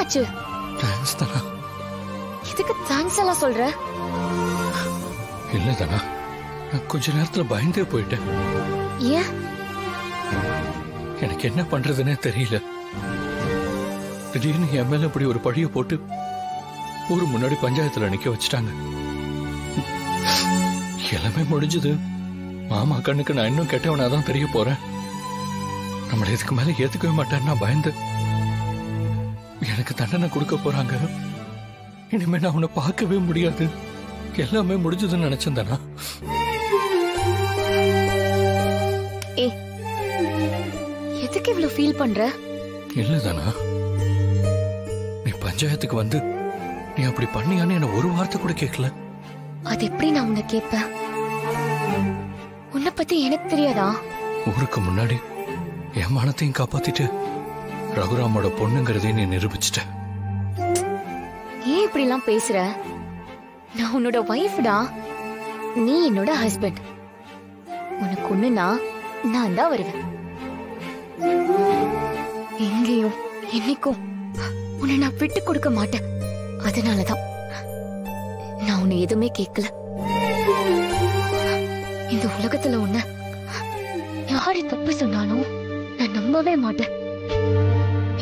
என்னாச்சு? தேங்க்ஸ் தானா. இதுக்கு தேங்க்ஸ் எல்லாம் சொல்ற? இல்ல தானா, நான் கொஞ்ச நேரத்துல பயந்தே போயிட்டேன். ஏன்? எனக்கு என்ன பண்றதுன்னே தெரியல. திடீர்னு என் மேல இப்படி ஒரு பழிய போட்டு ஊரு முன்னாடி பஞ்சாயத்துல நிக்க வச்சுட்டாங்க. எல்லாமே முடிஞ்சது. மாமா கண்ணுக்கு நான் இன்னும் கெட்டவனாதான் தெரிய போறேன். நம்மள இதுக்கு மேல ஏத்துக்கவே மாட்டேன்னு நான் பயந்து எனக்கு தண்டனை கொடுக்க போறாங்க. இனிமே நான் உன்னை பார்க்கவே முடியாது. எல்லாமே முடிஞ்சதுன்னு நினைச்சேன் தானா. எதுக்கு இவ்வளவு ஃபீல் பண்ற? இல்லதானா, நீ பஞ்சாயத்துக்கு வந்து நீ அப்படி பண்ணியான்னு என்ன ஒரு வார்த்தை கூட கேட்கல. அது எப்படி நான் உன்னை கேட்பேன்? உன்னை பத்தி எனக்கு தெரியாதா? ஊருக்கு முன்னாடி என் மானத்தையும் காப்பாத்திட்டு ரகுராமோட பொண்ணுங்கிறதையும் நீ நிரூபிச்சிட்ட. ஏன் இப்படி எல்லாம் பேசுற? நான் உன்னோட வைஃப்டா, நீ என்னோட ஹஸ்பண்ட். உனக்கு ஒண்ணுனா நான் தான் வருவேன். எங்கேயும் என்னைக்கும் உன்னை நான் விட்டு கொடுக்க மாட்டேன். அதனாலதான் நான் உன்னை எதுவுமே கேட்கல. இந்த உலகத்துல உன்னை யாரு தப்பு சொன்னாலும் நான் நம்பவே மாட்டேன்.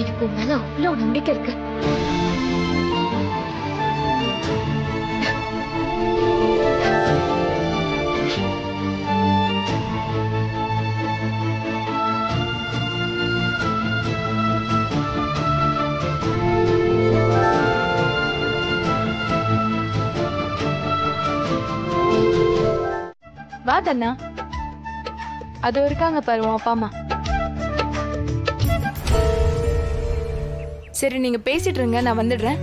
எனக்கு உன் மேல அவ்வளவு நம்பிக்கை இருக்கு. வா தன்னா, அது இருக்காங்க பாரு உன் அப்பா அம்மா. சரி நீங்க பேசிட்டு இருங்க, நான் வந்துடுறேன்.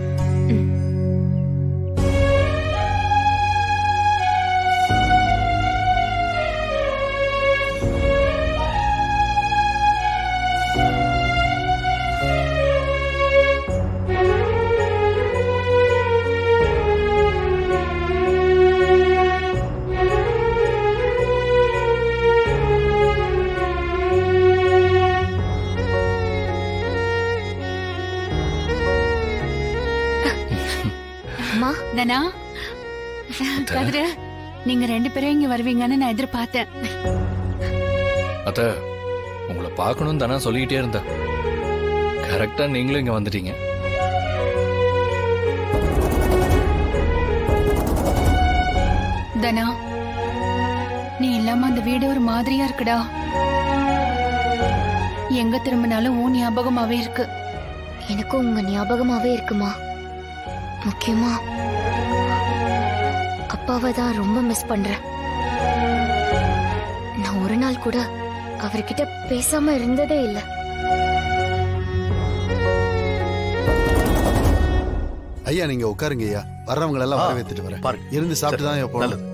தனா, கதிரு, நீங்க 2 பேரும் இங்க வருவீங்கன்னு நான் எதிர்பார்த்தேன். அத உங்களை பார்க்கணும் தானே சொல்லிக்கிட்டே இருந்தேன். கரெக்டா நீங்களும் இங்க வந்துட்டீங்க. தனா, நீ இல்லாம அந்த வீடு ஒரு மாதிரியா இருக்குடா. எங்க திரும்பினாலும் உன் ஞாபகமாவே இருக்கு. எனக்கும் உங்க ஞாபகமாவே இருக்குமா. முக்கியமா அப்பாவை தான் ரொம்ப மிஸ் பண்றேன். நான் ஒரு நாள் கூட அவர்கிட்ட பேசாம இருந்ததே இல்ல. ஐயா நீங்க உட்காருங்க ஐயா. வர்றவங்க எல்லாம் வரவேத்துட்டு வரேன். இருந்து சாப்பிட்டு தான் போகணும்.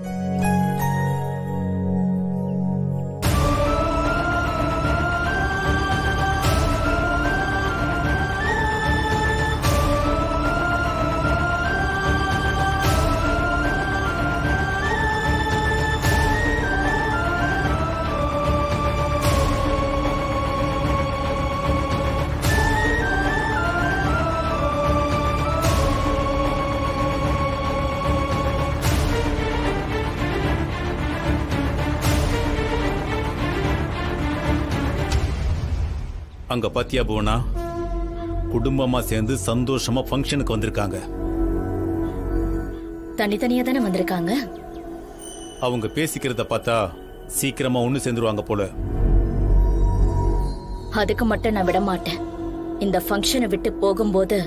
அங்க பாத்தியா புவனா, குடும்பமா சேர்ந்து சந்தோஷமா ஃபங்க்ஷனுக்கு வந்திருக்காங்க. தனித்தனியா தானே வந்திருக்காங்க. அவங்க பேசிக்கிறத பார்த்தா சீக்கிரமா ஒண்ணு சேர்ந்துருவாங்க போல. அதுக்கு மட்டும் நான் விட மாட்டேன். இந்த ஃபங்க்ஷனை விட்டு போகும்போது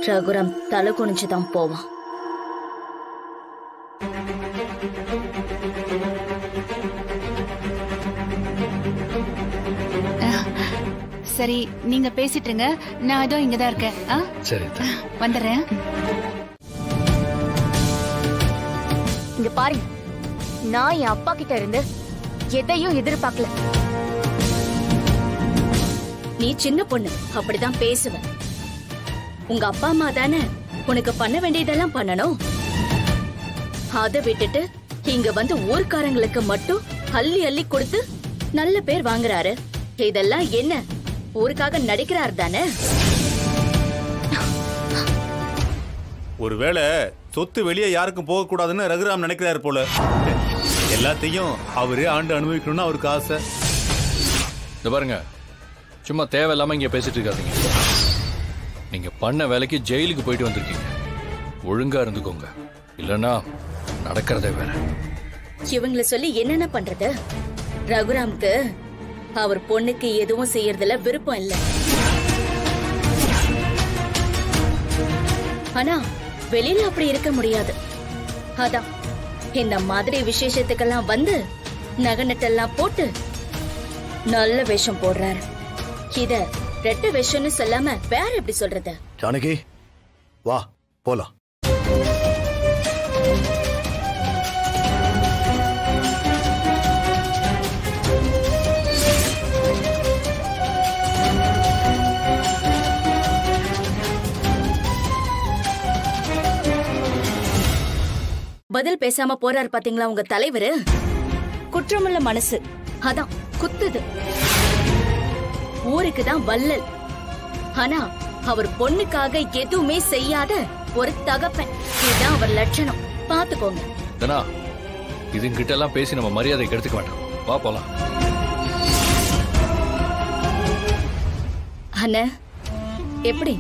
ரகுராம் தலை குனிஞ்சுதான் போவான். சரி நீங்க பேசிட்டு இருங்க, நான் அதோ இங்கதான் இருக்கேன். சரி வந்துடுறேன். இங்க பாருங்க, நான் என் அப்பா கிட்ட இருந்து எதையும் எதிர்பார்க்கல. நீ சின்ன பொண்ணு, அப்படிதான் பேசுவ. உங்க அப்பா அம்மா தானே உனக்கு பண்ண வேண்டியதெல்லாம் பண்ணணும். அதை விட்டுட்டு இங்க வந்து ஊர்க்காரங்களுக்கு மட்டும் அள்ளி அள்ளி கொடுத்து நல்ல பேர் வாங்குறாரு. இதெல்லாம் என்ன, ஊருக்காக நடிக்கிறார் தானே? ஒருவேளை சொத்து வெளியே யாருக்கும் போக கூடாதுன்னு ரகுராம் நினைக்கிறாரு போல. எல்லாத்தையும் அவரே ஆண்டு அனுபவிக்கணும்னு அவருக்கு ஆசை. இந்த பாருங்க, சும்மா தேவையில்லாம இங்க பேசிட்டு இருக்காதீங்க. நீங்க பண்ண வேலைக்கு ஜெயிலுக்கு போயிட்டு வந்திருக்கீங்க. ஒழுங்கா இருந்துக்கோங்க, இல்லன்னா நடக்கிறதே வேற. இவங்களை சொல்லி என்னென்ன பண்றது? ரகுராமுக்கு அவர் பொண்ணுக்கு எதுவும் செய்யறதுல விருப்பம் இல்ல. ஆனா வெளியில அப்படி இருக்க முடியாது. அதான் இந்த மாதிரி விசேஷத்துக்கெல்லாம் வந்து நகநட்டெல்லாம் போட்டு நல்ல வேஷம் போடுறாரு. இத ரெட்ட வேஷம்னு சொல்லாம வேற எப்படி சொல்றது? ஜானகி வா போலாம். பதில் பேசாம போறாரு பாத்தீங்களா உங்க தலைவரு? குற்றமுள்ள மனசு, அதான் குத்துது. ஊருக்கு தான் வள்ளல், ஆனா அவர் பொண்ணுக்காக எதுவுமே செய்யாத ஒரு தகப்பன். இதுதான் அவர் லட்சணம். பாத்துக்கோங்க. தனா, இதுங்கிட்ட எல்லாம் பேசி நம்ம மரியாதை கெடுத்துக்க வேண்டாம். வா போலாம். அண்ணா எப்படி